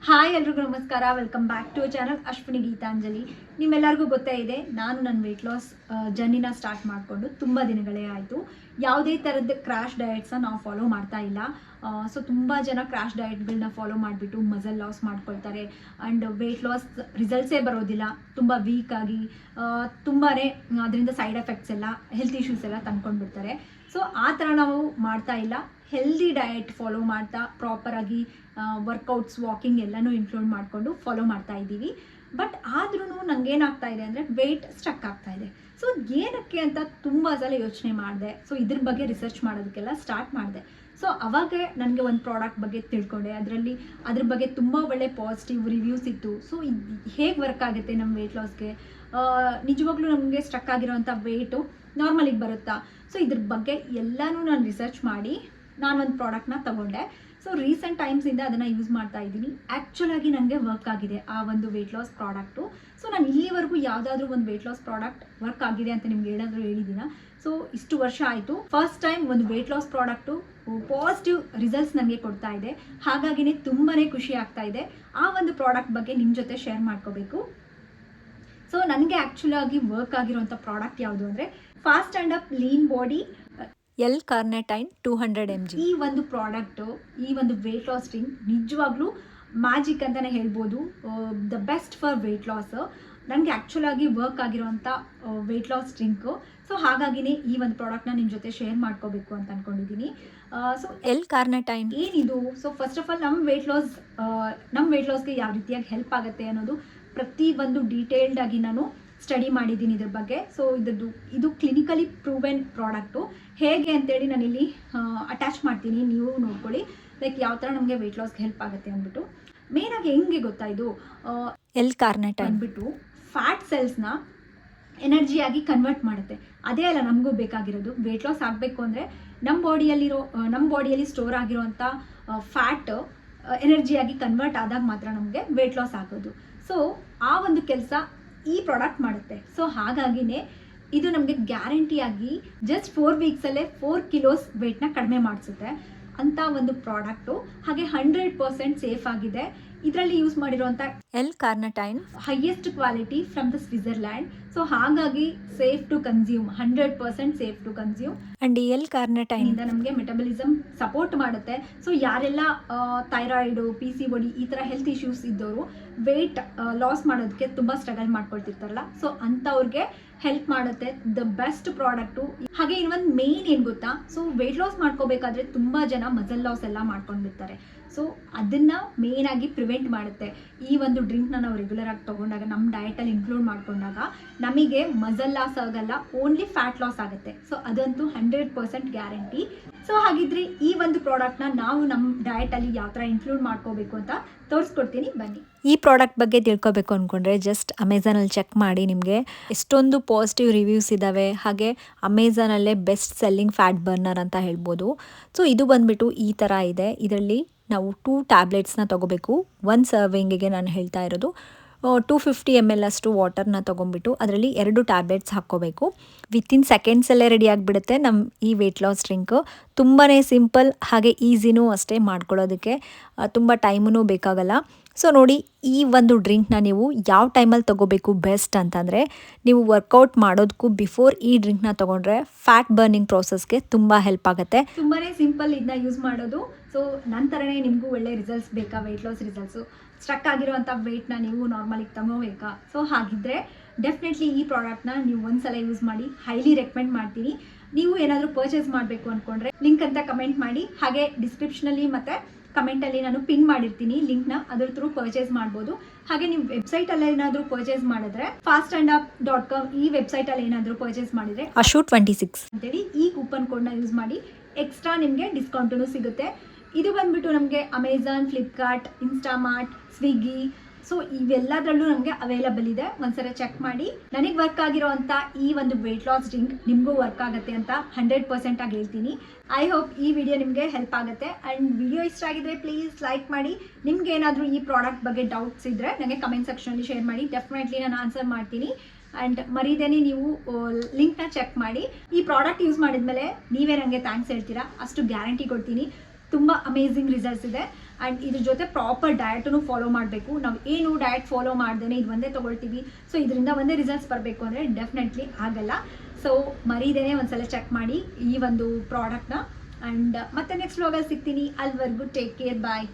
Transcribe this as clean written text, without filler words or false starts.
Hi ಎಲ್ರಿಗೂ ನಮಸ್ಕಾರ. Welcome back to channel Ashwini Geetanjali. ನಿಮ್ಮೆಲ್ಲರಿಗೂ ಗೊತ್ತೇ ಇದೆ, ನಾನು ನನ್ನ ವೆಯ್ಟ್ ಲಾಸ್ ಜರ್ನಿನ ಸ್ಟಾರ್ಟ್ ಮಾಡಿಕೊಂಡು ತುಂಬ ದಿನಗಳೇ ಆಯಿತು. ಯಾವುದೇ ಥರದ ಕ್ರ್ಯಾಶ್ ಡಯಟ್ಸ್ನ ನಾವು ಫಾಲೋ ಮಾಡ್ತಾ ಇಲ್ಲ. ಸೊ ತುಂಬ ಜನ ಕ್ರ್ಯಾಶ್ ಡಯಟ್ಗಳನ್ನ ಫಾಲೋ ಮಾಡಿಬಿಟ್ಟು ಮಸಲ್ ಲಾಸ್ ಮಾಡ್ಕೊಳ್ತಾರೆ ಆ್ಯಂಡ್ ವೆಯ್ಟ್ ಲಾಸ್ ರಿಸಲ್ಟ್ಸೇ ಬರೋದಿಲ್ಲ. ತುಂಬ ವೀಕಾಗಿ ತುಂಬಾ ಅದರಿಂದ ಸೈಡ್ ಎಫೆಕ್ಟ್ಸ್ ಎಲ್ಲ, ಹೆಲ್ತ್ ಇಶ್ಯೂಸ್ ಎಲ್ಲ ತಂದ್ಕೊಂಡ್ಬಿಡ್ತಾರೆ. ಸೊ ಆ ಥರ ನಾವು ಮಾಡ್ತಾ ಇಲ್ಲ. ಹೆಲ್ದಿ ಡಯಟ್ ಫಾಲೋ ಮಾಡ್ತಾ ಪ್ರಾಪರಾಗಿ ವರ್ಕೌಟ್ಸ್, ವಾಕಿಂಗ್ ಎಲ್ಲನೂ ಇನ್ಕ್ಲೂಡ್ ಮಾಡಿಕೊಂಡು ಫಾಲೋ ಮಾಡ್ತಾ ಇದ್ದೀವಿ. ಬಟ್ ಆದ್ರೂ ನನಗೇನಾಗ್ತಾ ಇದೆ ಅಂದರೆ ವೆಯ್ಟ್ ಸ್ಟಕ್ ಆಗ್ತಾ ಇದೆ. ಸೊ ಏನಕ್ಕೆ ಅಂತ ತುಂಬ ಸಲ ಯೋಚನೆ ಮಾಡಿದೆ. ಸೊ ಇದ್ರ ಬಗ್ಗೆ ರಿಸರ್ಚ್ ಮಾಡೋದಕ್ಕೆಲ್ಲ ಸ್ಟಾರ್ಟ್ ಮಾಡಿದೆ. ಸೊ ಅವಾಗ ನನಗೆ ಒಂದು ಪ್ರಾಡಕ್ಟ್ ಬಗ್ಗೆ ತಿಳ್ಕೊಂಡೆ. ಅದ್ರ ಬಗ್ಗೆ ತುಂಬ ಒಳ್ಳೆ ಪಾಸಿಟಿವ್ ರಿವ್ಯೂಸ್ ಇತ್ತು. ಸೊ ಇದು ಹೇಗೆ ವರ್ಕ್ ಆಗುತ್ತೆ ನಮ್ಮ ವೆಯ್ಟ್ ಲಾಸ್ಗೆ, ನಿಜವಾಗ್ಲೂ ನಮಗೆ ಸ್ಟಕ್ ಆಗಿರೋವಂಥ ವೆಯ್ಟು ನಾರ್ಮಲಿಗೆ ಬರುತ್ತಾ, ಸೊ ಇದ್ರ ಬಗ್ಗೆ ಎಲ್ಲನೂ ನಾನು ರಿಸರ್ಚ್ ಮಾಡಿ ನಾನೊಂದು ಪ್ರಾಡಕ್ಟ್ನ ತೊಗೊಂಡೆ. ಸೊ ರೀಸೆಂಟ್ ಟೈಮ್ಸಿಂದ ಅದನ್ನು ಯೂಸ್ ಮಾಡ್ತಾ ಇದ್ದೀನಿ. ಆ್ಯಕ್ಚುಲಾಗಿ ನನಗೆ ವರ್ಕ್ ಆಗಿದೆ ಆ ಒಂದು ವೆಯ್ಟ್ ಲಾಸ್ ಪ್ರಾಡಕ್ಟು. ಸೊ ನಾನು ಇಲ್ಲಿವರೆಗೂ ಯಾವುದಾದ್ರೂ ಒಂದು ವೆಯ್ಟ್ ಲಾಸ್ ಪ್ರಾಡಕ್ಟ್ ವರ್ಕ್ ಆಗಿದೆ ಅಂತ ನಿಮ್ಗೆ ಏನಾದರೂ ಹೇಳಿದ್ದೀನ? ಸೊ ಇಷ್ಟು ವರ್ಷ ಆಯಿತು, ಫಸ್ಟ್ ಟೈಮ್ ಒಂದು weight loss product positive results ನನಗೆ ಕೊಡ್ತಾ ಇದೆ. ಹಾಗಾಗಿನೇ ತುಂಬಾ ಖುಷಿ ಆಗ್ತಾ ಇದೆ. ಆ ಒಂದು ಪ್ರಾಡಕ್ಟ್ ಬಗ್ಗೆ ನಿಮ್ಮ ಜೊತೆ ಶೇರ್ ಮಾಡ್ಕೋಬೇಕು. ಸೊ ನನಗೆ ಆ್ಯಕ್ಚುಲಾಗಿ ವರ್ಕ್ ಆಗಿರೋಂಥ ಪ್ರಾಡಕ್ಟ್ ಯಾವುದು ಅಂದರೆ fast and up lean body L-carnitine 200 mg. ಈ ಒಂದು ಪ್ರಾಡಕ್ಟು, ಈ ಒಂದು ವೆಯ್ಟ್ ಲಾಸ್ ಡ್ರಿಂಕ್ ನಿಜವಾಗ್ಲೂ ಮ್ಯಾಜಿಕ್ ಅಂತಲೇ ಹೇಳ್ಬೋದು. The best for weight loss. ನನಗೆ ಆ್ಯಕ್ಚುಲಾಗಿ ವರ್ಕ್ ಆಗಿರೋಂಥ ವೆಯ್ಟ್ ಲಾಸ್ ಡ್ರಿಂಕು. ಸೊ ಹಾಗಾಗಿನೇ ಈ ಒಂದು ಪ್ರಾಡಕ್ಟ್ನ ನಿಮ್ಮ ಜೊತೆ ಶೇರ್ ಮಾಡ್ಕೋಬೇಕು ಅಂತ ಅಂದ್ಕೊಂಡಿದ್ದೀನಿ. ಸೊ L-carnitine ಏನಿದು? ಸೊ ಫಸ್ಟ್ ಆಫ್ ಆಲ್ ನಮ್ಮ ವೆಯ್ಟ್ ಲಾಸ್ಗೆ ಯಾವ ರೀತಿಯಾಗಿ ಹೆಲ್ಪ್ ಆಗುತ್ತೆ ಅನ್ನೋದು ಪ್ರತಿ ಒಂದು ಡೀಟೇಲ್ಡಾಗಿ ನಾನು ಸ್ಟಡಿ ಮಾಡಿದ್ದೀನಿ ಇದ್ರ ಬಗ್ಗೆ. ಸೊ ಇದು ಕ್ಲಿನಿಕಲಿ ಪ್ರೂವೆನ್ ಪ್ರಾಡಕ್ಟು. ಹೇಗೆ ಅಂತೇಳಿ ನಾನಿಲ್ಲಿ ಅಟ್ಯಾಚ್ ಮಾಡ್ತೀನಿ, ನೀವು ನೋಡ್ಕೊಳ್ಳಿ. ಲೈಕ್ ಯಾವ ಥರ ನಮಗೆ ವೆಯ್ಟ್ ಲಾಸ್ಗೆ ಹೆಲ್ಪ್ ಆಗುತ್ತೆ ಅಂದ್ಬಿಟ್ಟು. ಮೇನಾಗಿ ಹೆಂಗೆ ಗೊತ್ತಾ, ಇದು L-carnitine ಅಂದ್ಬಿಟ್ಟು ಫ್ಯಾಟ್ ಸೆಲ್ಸ್ನ ಎನರ್ಜಿಯಾಗಿ ಕನ್ವರ್ಟ್ ಮಾಡುತ್ತೆ. ಅದೇ ಅಲ್ಲ ನಮಗೂ ಬೇಕಾಗಿರೋದು. ವೆಯ್ಟ್ ಲಾಸ್ ಆಗಬೇಕು ಅಂದರೆ ನಮ್ಮ ಬಾಡಿಯಲ್ಲಿ ಸ್ಟೋರ್ ಆಗಿರೋವಂಥ ಫ್ಯಾಟ್ ಎನರ್ಜಿಯಾಗಿ ಕನ್ವರ್ಟ್ ಆದಾಗ ಮಾತ್ರ ನಮಗೆ ವೆಯ್ಟ್ ಲಾಸ್ ಆಗೋದು. ಸೊ ಆ ಒಂದು ಕೆಲಸ ಈ ಪ್ರಾಡಕ್ಟ್ ಮಾಡುತ್ತೆ. ಸೊ ಹಾಗಾಗಿನೇ ಇದು ನಮಗೆ ಗ್ಯಾರಂಟಿಯಾಗಿ ಜಸ್ಟ್ 4 ವೀಕ್ಸಲ್ಲೇ 4 ಕಿಲೋಸ್ ವೆಯ್ಟ್ನ ಕಡಿಮೆ ಮಾಡಿಸುತ್ತೆ ಅಂತ ಒಂದು ಪ್ರಾಡಕ್ಟು. ಹಾಗೆ 100% ಸೇಫ್ ಆಗಿದೆ. ಇದರಲ್ಲಿ ಯೂಸ್ ಮಾಡಿರುವಂಥ L-carnitine highest quality from the Switzerland. So ಹಾಗಾಗಿ safe to consume, 100% safe to consume. and L-carnitine ಇಂದ ನಮಗೆ ಮೆಟಬಲಿಸಮ್ ಸಪೋರ್ಟ್ ಮಾಡುತ್ತೆ. ಸೊ ಯಾರೆಲ್ಲ ಥೈರಾಯ್ಡು, PCOD ಈ ಥರ ಹೆಲ್ತ್ ಇಶ್ಯೂಸ್ ಇದ್ದವರು ವೆಯ್ಟ್ ಲಾಸ್ ಮಾಡೋದಕ್ಕೆ ತುಂಬ ಸ್ಟ್ರಗಲ್ ಮಾಡ್ಕೊಳ್ತಿರ್ತಾರಲ್ಲ, ಸೊ ಅಂಥವ್ರಿಗೆ ಹೆಲ್ಪ್ ಮಾಡುತ್ತೆ. The best product. ಹಾಗೆ ಇನ್ನೊಂದು ಮೇನ್ ಏನು ಗೊತ್ತಾ, ಸೊ ವೆಯ್ಟ್ ಲಾಸ್ ಮಾಡ್ಕೋಬೇಕಾದ್ರೆ ತುಂಬ ಜನ ಮಸಲ್ ಲಾಸ್ ಎಲ್ಲ ಮಾಡ್ಕೊಂಡಿರ್ತಾರೆ. ಸೊ ಅದನ್ನು ಮೇಯ್ನಾಗಿ ಪ್ರಿವೆಂಟ್ ಮಾಡುತ್ತೆ ಈ ಒಂದು ಡ್ರಿಂಕ್ನ ನಾವು ರೆಗ್ಯುಲರಾಗಿ ತೊಗೊಂಡಾಗ, ನಮ್ಮ ಡಯಟಲ್ಲಿ ಇನ್ಕ್ಲೂಡ್ ಮಾಡ್ಕೊಂಡಾಗ ನಮಗೆ ಮಸಲ್ ಲಾಸ್ ಆಗಲ್ಲ, ಓನ್ಲಿ ಫ್ಯಾಟ್ ಲಾಸ್ ಆಗುತ್ತೆ. ಸೊ ಅದಂತೂ 100% ಗ್ಯಾರಂಟಿ. ಸೊ ಹಾಗಿದ್ರೆ ಈ ಒಂದು ಪ್ರಾಡಕ್ಟ್ನ ನಾವು ನಮ್ಮ ಡಯಟಲ್ಲಿ ಯಾವ ಥರ ಇನ್ಕ್ಲೂಡ್ ಮಾಡ್ಕೋಬೇಕು ಅಂತ ತೋರಿಸ್ಕೊಡ್ತೀನಿ, ಬನ್ನಿ. ಈ ಪ್ರಾಡಕ್ಟ್ ಬಗ್ಗೆ ತಿಳ್ಕೊಬೇಕು ಅಂದ್ಕೊಂಡ್ರೆ ಜಸ್ಟ್ ಅಮೆಝಾನಲ್ಲಿ ಚೆಕ್ ಮಾಡಿ. ನಿಮಗೆ ಎಷ್ಟೊಂದು ಪಾಸಿಟಿವ್ ರಿವ್ಯೂಸ್ ಇದ್ದಾವೆ. ಹಾಗೆ ಅಮೆಝಾನಲ್ಲೇ ಬೆಸ್ಟ್ ಸೆಲ್ಲಿಂಗ್ ಫ್ಯಾಟ್ ಬರ್ನರ್ ಅಂತ ಹೇಳ್ಬೋದು. ಸೊ ಇದು ಬಂದುಬಿಟ್ಟು ಈ ಥರ ಇದೆ. ಇದರಲ್ಲಿ ನಾವು 2 ಟ್ಯಾಬ್ಲೆಟ್ಸ್ನ ತೊಗೋಬೇಕು. 1 ಸರ್ವಿಂಗಿಗೆ ನಾನು ಹೇಳ್ತಾ ಇರೋದು 250 ml ಅಷ್ಟು ವಾಟರ್ನ ತೊಗೊಂಡ್ಬಿಟ್ಟು ಅದರಲ್ಲಿ 2 ಟ್ಯಾಬ್ಲೆಟ್ಸ್ ಹಾಕ್ಕೋಬೇಕು. ವಿತಿನ್ ಸೆಕೆಂಡ್ಸಲ್ಲೇ ರೆಡಿ ಆಗಿಬಿಡುತ್ತೆ ನಮ್ಮ ಈ ವೆಯ್ಟ್ ಲಾಸ್ ಡ್ರಿಂಕು. ತುಂಬಾ ಸಿಂಪಲ್, ಹಾಗೆ ಈಸಿನೂ ಅಷ್ಟೇ ಮಾಡ್ಕೊಳ್ಳೋದಕ್ಕೆ. ತುಂಬ ಟೈಮೂ ಬೇಕಾಗಲ್ಲ. ಸೊ ನೋಡಿ, ಈ ಒಂದು ಡ್ರಿಂಕ್ನ ನೀವು ಯಾವ ಟೈಮಲ್ಲಿ ತೊಗೋಬೇಕು ಬೆಸ್ಟ್ ಅಂತಂದರೆ, ನೀವು ವರ್ಕೌಟ್ ಮಾಡೋದಕ್ಕೂ ಬಿಫೋರ್ ಈ ಡ್ರಿಂಕ್ನ ತೊಗೊಂಡ್ರೆ ಫ್ಯಾಟ್ ಬರ್ನಿಂಗ್ ಪ್ರೋಸೆಸ್ಗೆ ತುಂಬ ಹೆಲ್ಪ್ ಆಗುತ್ತೆ. ತುಂಬಾ ಸಿಂಪಲ್ ಇದನ್ನ ಯೂಸ್ ಮಾಡೋದು. ಸೊ ನಂತರನೇ ನಿಮಗೂ ಒಳ್ಳೆ ರಿಸಲ್ಟ್ಸ್ ಬೇಕಾ, ವೆಯ್ಟ್ ಲಾಸ್ ರಿಸಲ್ಟ್ಸು, ಸ್ಟ್ರಕ್ ಆಗಿರೋವಂಥ ವೆಯ್ಟ್ನ ನೀವು ನಾರ್ಮಲಿಗೆ ತಗೋಬೇಕಾ? ಸೊ ಹಾಗಿದ್ದರೆ ಡೆಫಿನೆಟ್ಲಿ ಈ ಪ್ರಾಡಕ್ಟ್ನ ನೀವು ಒಂದ್ಸಲ ಯೂಸ್ ಮಾಡಿ. ಹೈಲಿ ರೆಕಮೆಂಡ್ ಮಾಡ್ತೀನಿ. ನೀವು ಏನಾದರೂ ಪರ್ಚೇಸ್ ಮಾಡಬೇಕು ಅಂದ್ಕೊಂಡ್ರೆ ಲಿಂಕ್ ಅಂತ ಕಮೆಂಟ್ ಮಾಡಿ. ಹಾಗೆ ಡಿಸ್ಕ್ರಿಪ್ಷನಲ್ಲಿ ಮತ್ತು ಕಮೆಂಟಲ್ಲಿ ನಾನು ಪಿನ್ ಮಾಡಿರ್ತೀನಿ ಲಿಂಕ್ನ, ಅದ್ರ ಥ್ರೂ ಪರ್ಚೇಸ್ ಮಾಡ್ಬೋದು. ಹಾಗೆ ನೀವು ವೆಬ್ಸೈಟಲ್ಲಿ ಏನಾದರೂ ಪರ್ಚೇಸ್ ಮಾಡಿದ್ರೆ fastandup.com ಈ ವೆಬ್ಸೈಟಲ್ಲಿ ಏನಾದರೂ ಪರ್ಚೇಸ್ ಮಾಡಿದರೆ Ashu26 ಅಂತೇಳಿ ಈ ಕೂಪನ್ ಕೋಡ್ನ ಯೂಸ್ ಮಾಡಿ. ಎಕ್ಸ್ಟ್ರಾ ನಿಮಗೆ ಡಿಸ್ಕೌಂಟೂ ಸಿಗುತ್ತೆ. ಇದು ಬಂದುಬಿಟ್ಟು ನಮಗೆ ಅಮೆಝಾನ್, ಫ್ಲಿಪ್ಕಾರ್ಟ್, ಇನ್ಸ್ಟಾಮಾರ್ಟ್, ಸ್ವಿಗ್ಗಿ, ಸೊ ಇವೆಲ್ಲದರಲ್ಲೂ ನಮಗೆ ಅವೈಲಬಲ್ ಇದೆ. ಒಂದ್ಸಲ ಚೆಕ್ ಮಾಡಿ. ನನಗೆ ವರ್ಕ್ ಆಗಿರೋವಂಥ ಈ ಒಂದು ವೆಯ್ಟ್ ಲಾಸ್ ಡ್ರಿಂಕ್ ನಿಮಗೂ ವರ್ಕ್ ಆಗುತ್ತೆ ಅಂತ 100% ಆಗಿ ಹೇಳ್ತೀನಿ. ಐ ಹೋಪ್ ಈ ವಿಡಿಯೋ ನಿಮಗೆ ಹೆಲ್ಪ್ ಆಗುತ್ತೆ. ಆ್ಯಂಡ್ ವಿಡಿಯೋ ಇಷ್ಟ ಆಗಿದ್ರೆ ಪ್ಲೀಸ್ ಲೈಕ್ ಮಾಡಿ. ನಿಮ್ಗೆ ಏನಾದರೂ ಈ ಪ್ರಾಡಕ್ಟ್ ಬಗ್ಗೆ ಡೌಟ್ಸ್ ಇದ್ದರೆ ನನಗೆ ಕಮೆಂಟ್ ಸೆಕ್ಷನಲ್ಲಿ ಶೇರ್ ಮಾಡಿ. ಡೆಫಿನೆಟ್ಲಿ ನಾನು ಆನ್ಸರ್ ಮಾಡ್ತೀನಿ. ಆ್ಯಂಡ್ ಮರೀದೇನೆ ನೀವು ಲಿಂಕ್ನ ಚೆಕ್ ಮಾಡಿ. ಈ ಪ್ರಾಡಕ್ಟ್ ಯೂಸ್ ಮಾಡಿದ್ಮೇಲೆ ನೀವೇ ನನಗೆ ಥ್ಯಾಂಕ್ಸ್ ಹೇಳ್ತೀರಾ, ಅಷ್ಟು ಗ್ಯಾರಂಟಿ ಕೊಡ್ತೀನಿ. ತುಂಬ ಅಮೇಝಿಂಗ್ ರಿಸಲ್ಟ್ಸ್ ಇದೆ. ಆ್ಯಂಡ್ ಇದ್ರ ಜೊತೆ ಪ್ರಾಪರ್ ಡಯಟನ್ನು ಫಾಲೋ ಮಾಡಬೇಕು. ನಾವು ಏನು ಡಯಟ್ ಫಾಲೋ ಮಾಡ್ದೇ ಇದು ಒಂದೇ ತೊಗೊಳ್ತೀವಿ, ಸೊ ಇದರಿಂದ ಒಂದೇ ರಿಸಲ್ಟ್ಸ್ ಬರಬೇಕು ಅಂದರೆ ಡೆಫಿನೆಟ್ಲಿ ಆಗಲ್ಲ. ಸೊ ಮರೀದೇನೆ ಒಂದ್ಸಲ ಚೆಕ್ ಮಾಡಿ ಈ ಒಂದು ಪ್ರಾಡಕ್ಟ್ನ. ಆ್ಯಂಡ್ ಮತ್ತೆ ನೆಕ್ಸ್ಟ್ ವ್ಲಾಗಲ್ಲಿ ಸಿಗ್ತೀನಿ. ಅಲ್ಲಿವರೆಗೂ ಟೇಕ್ ಕೇರ್, ಬಾಯ್.